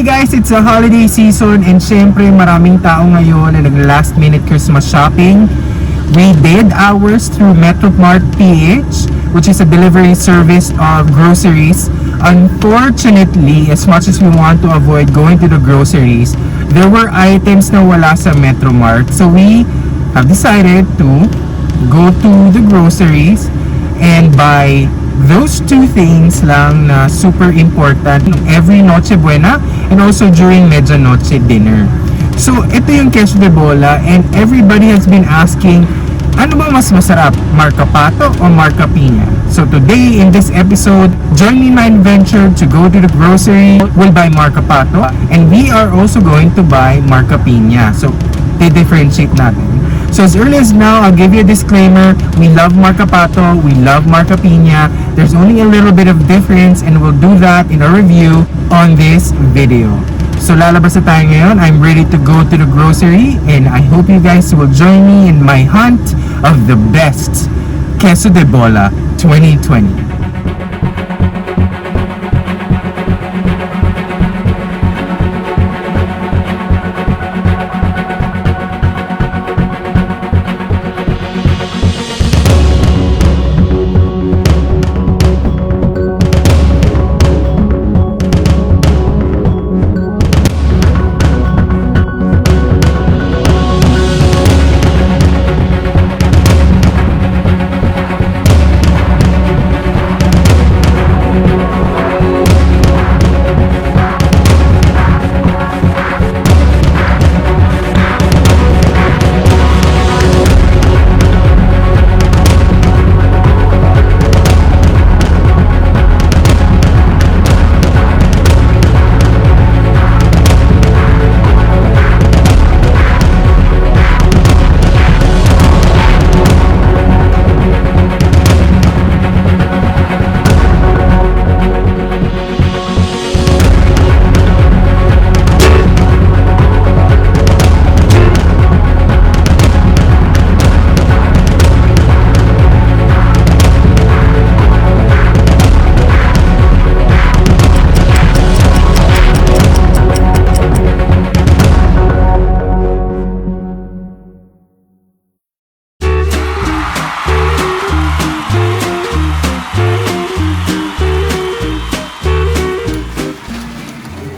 Hi guys, it's a holiday season and syempre maraming tao ngayon na nag-last minute Christmas shopping. We did ours through Metromart PH, which is a delivery service of groceries. Unfortunately, as much as we want to avoid going to the groceries, there were items na wala sa Metromart. So we have decided to go to the groceries and buy those two things lang na super important every Noche Buena and also during Medianoche dinner. So, ito yung Queso de Bola and everybody has been asking, ano ba mas masarap? Marca Pato o Marca Piña? So, today in this episode, join me in my adventure to go to the grocery. We'll buy Marca Pato and we are also going to buy Marca Piña. So, differentiate natin. So as early as now, I'll give you a disclaimer. We love Marca Pato, we love Marca Piña. There's only a little bit of difference and we'll do that in a review on this video. So lalabas na tayo ngayon. I'm ready to go to the grocery and I hope you guys will join me in my hunt of the best Queso de Bola 2020.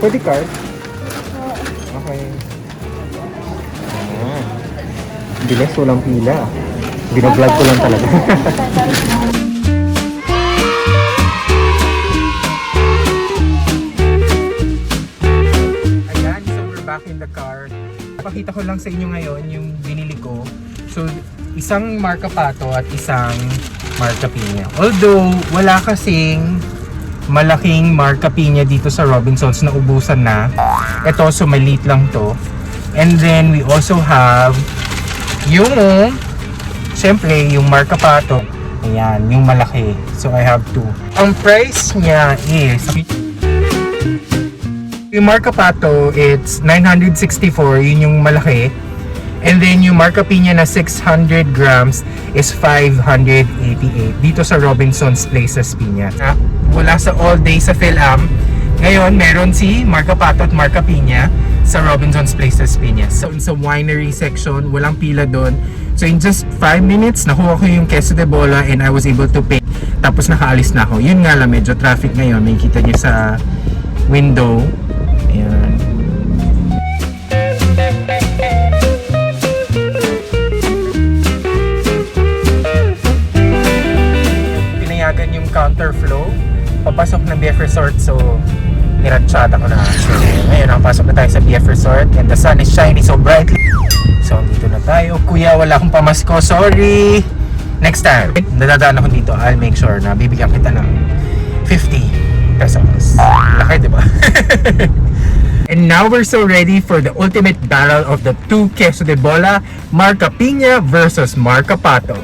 Pwede card? Okay. Bilis, walang pila. Binablog ko lang talaga. Ayan, so we're back in the car. Pakita ko lang sa inyo ngayon yung binili ko. So, isang Marca Pato at isang Marca Piña. Although, wala kasing malaking Marca Piña dito sa Robinsons na ubusan na. Ito, so maliit lang to. And then we also have yung syempre yung Marca Pato. Ayan, yung malaki. So I have two. Ang price niya is yung Marca Pato, it's 964, yun yung malaki. And then yung Marca Piña na 600 grams is 588 dito sa Robinsons Places Piña. Wala sa all day sa PhilAm. Ngayon, meron si Marca Pato at Marca Piña sa Robinsons Places Piña. So, sa winery section, walang pila doon. So, in just 5 minutes, nakuha ko yung Queso de Bola and I was able to pay. Tapos, nakaalis na ako. Yun nga lang, medyo traffic ngayon. May kita niyo sa window. Ayan. Pinayagan yung counterflow papasok ng BF Resort, so niratsyata ko na. So ngayon nakapasok na tayo sa BF Resort and the sun is shining so brightly. So dito na tayo. Kuya, wala akong pamasko, sorry. Next time nadadaan ako dito, I'll make sure na bibigyan kita ng 50 pesos. Laki, diba? And now we're so ready for the ultimate battle of the two Queso de Bola, Marca Piña versus Marca Pato.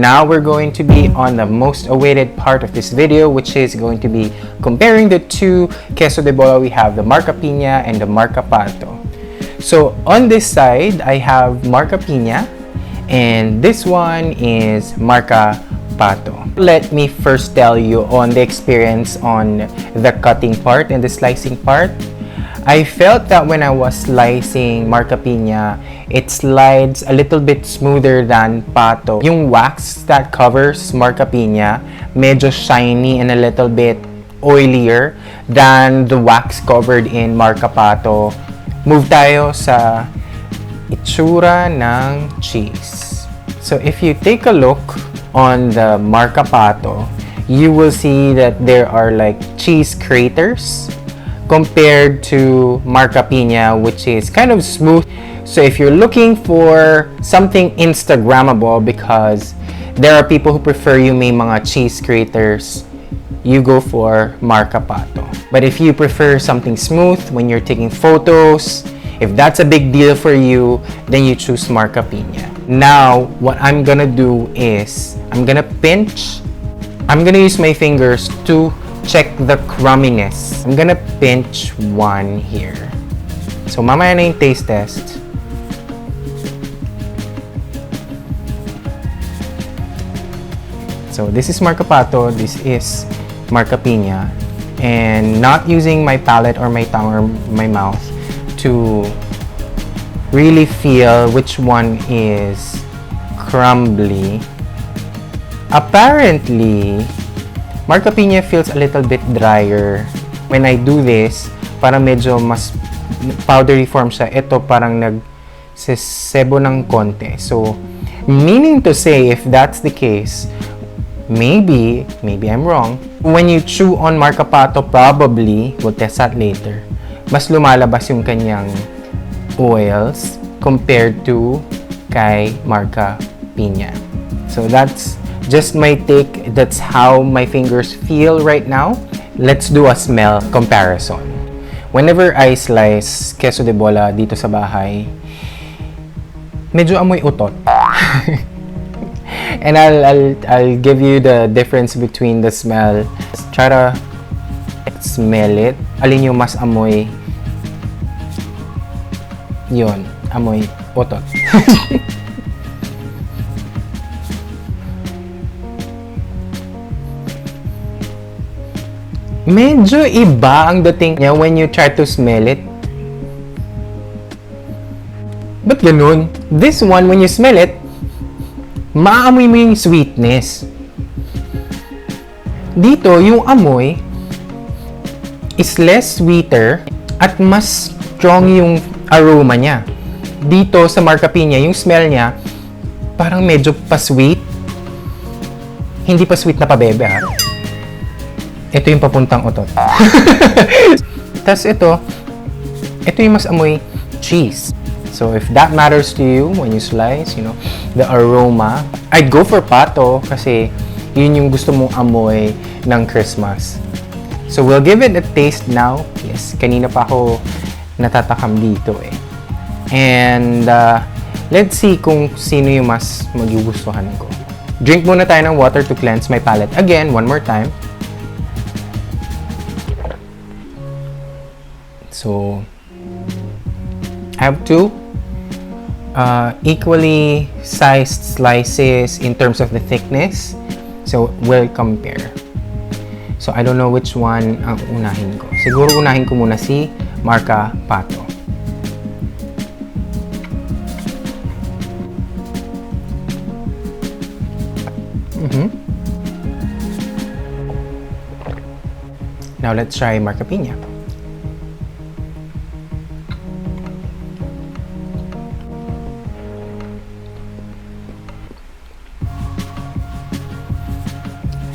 now we're going to be on the most awaited part of this video, which is going to be comparing the two Queso de Bola. We have the Marca Piña and the Marca Pato. So on this side, I have Marca Piña, and this one is Marca Pato. Let me first tell you on the experience on the cutting part and the slicing part. I felt that when I was slicing Marca Piña, it slides a little bit smoother than Pato. Yung wax that covers Marca Piña, medyo shiny and a little bit oilier than the wax covered in Marca Pato. Move tayo sa itsura ng cheese. So if you take a look on the Marca Pato, you will see that there are like cheese craters compared to Marca Piña, which is kind of smooth. So if you're looking for something Instagrammable, because there are people who prefer yung may mga cheese craters, you go for Marca Pato. But if you prefer something smooth when you're taking photos, if that's a big deal for you, then you choose Marca Piña. Now, what I'm gonna do is, I'm gonna use my fingers to check the crumminess. I'm gonna pinch one here. So, mamaya na yung taste test. So, this is Marca Pato, this is Marca Piña. And not using my palate or my tongue or my mouth to really feel which one is crumbly. Apparently, Marca Piña feels a little bit drier. When I do this, parang medyo mas powdery form siya. Ito parang nagsisebo ng konti. So, meaning to say, if that's the case, maybe I'm wrong. When you chew on Marca Pato, probably, we'll test that later, mas lumalabas yung kanyang oils compared to kay Marca Piña. So, that's just my take. That's how my fingers feel right now. Let's do a smell comparison. Whenever I slice Queso de Bola dito sa bahay, medyo amoy utot. And I'll give you the difference between the smell. Try to smell it. Alin yung mas amoy? Yun, amoy utot. Medyo iba ang dating niya when you try to smell it. Ba't ganun? This one, when you smell it, maaamoy mo yung sweetness. Dito, yung amoy is less sweeter at mas strong yung aroma niya. Dito sa Marca Piña, yung smell niya, parang medyo pa-sweet. Hindi pa sweet na pabebe, ha? Ito yung papuntang utot. Tapos ito yung mas amoy cheese. So if that matters to you when you slice, you know, the aroma, I'd go for Pato kasi yun yung gusto mong amoy ng Christmas. So we'll give it a taste now. Yes, kanina pa ako natatakam dito eh. And let's see kung sino yung mas magugustuhan ko. Drink muna tayo ng water to cleanse my palate. Again, one more time. So, I have two equally sized slices in terms of the thickness. So, we'll compare. So, I don't know which one ang unahin ko. Siguro unahin ko muna si Marca Pato. Now, let's try Marca Piña.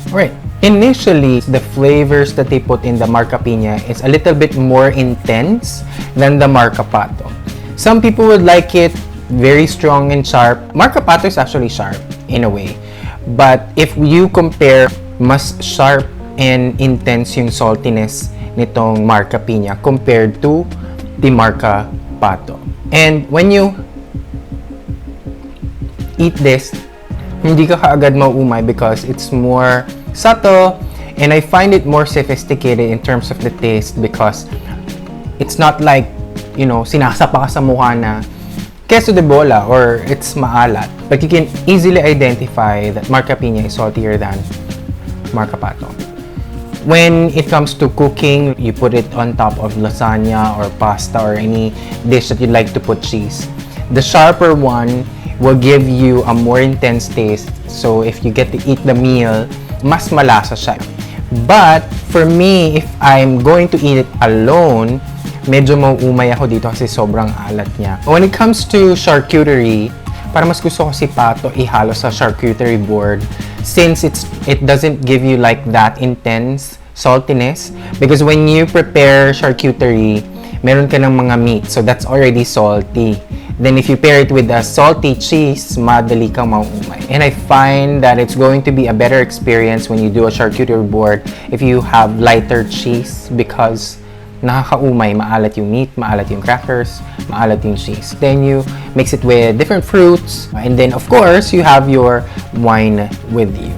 Right. Initially, the flavors that they put in the Marca Piña is a little bit more intense than the Marca Pato. Some people would like it very strong and sharp. Marca Pato is actually sharp in a way. But if you compare, mas sharp and intense yung saltiness nitong Marca Piña compared to the Marca Pato. And when you eat this, hindi ka kaagad mauumay because it's more subtle, and I find it more sophisticated in terms of the taste because it's not like, you know, sinasapa ka sa mukha na queso de bola or it's maalat. But you can easily identify that Marca Piña is saltier than Marca Pato. When it comes to cooking, you put it on top of lasagna or pasta or any dish that you'd like to put cheese. The sharper one will give you a more intense taste. So if you get to eat the meal, mas malasa siya. But for me, if I'm going to eat it alone, medyo mauumay ako dito kasi sobrang alat niya. When it comes to charcuterie, para mas gusto ko si Pato ihalo sa charcuterie board since it doesn't give you like that intense saltiness, because when you prepare charcuterie, meron ka ng mga meat, so that's already salty. Then if you pair it with a salty cheese, madali kang mauumay. And I find that it's going to be a better experience when you do a charcuterie board if you have lighter cheese because nakakaumay, maalat yung meat, maalat yung crackers, maalat yung cheese. Then you mix it with different fruits, and then of course, you have your wine with you.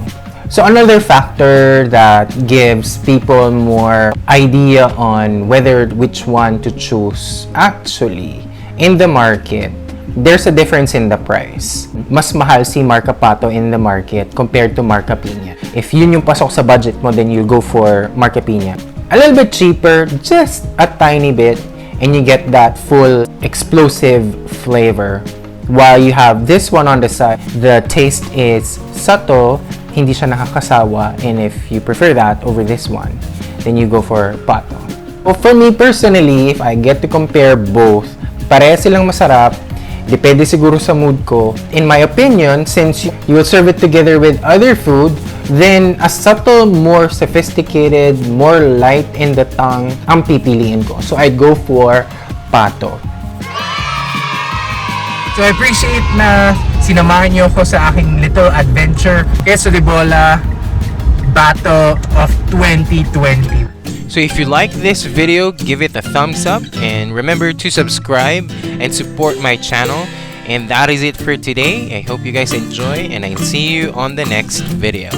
So another factor that gives people more idea on which one to choose, actually, in the market, there's a difference in the price. Mas mahal si Marca Pato in the market compared to Marca Piña. If yun yung pasok sa budget mo, then you go for Marca Piña. A little bit cheaper, just a tiny bit, and you get that full explosive flavor. While you have this one on the side, the taste is subtle, hindi siya nakakasawa, and if you prefer that over this one, then you go for Pato. Well, for me personally, if I get to compare both, pareha silang masarap. Depende siguro sa mood ko. In my opinion, since you will serve it together with other food, then a subtle, more sophisticated, more light in the tongue ang pipiliin ko. So I'd go for Pato. So I appreciate na sinamahan niyo ko sa aking little adventure, Queso de Bola Pato of 2020. So if you like this video, give it a thumbs up and remember to subscribe and support my channel. And that is it for today. I hope you guys enjoy and I'll see you on the next video.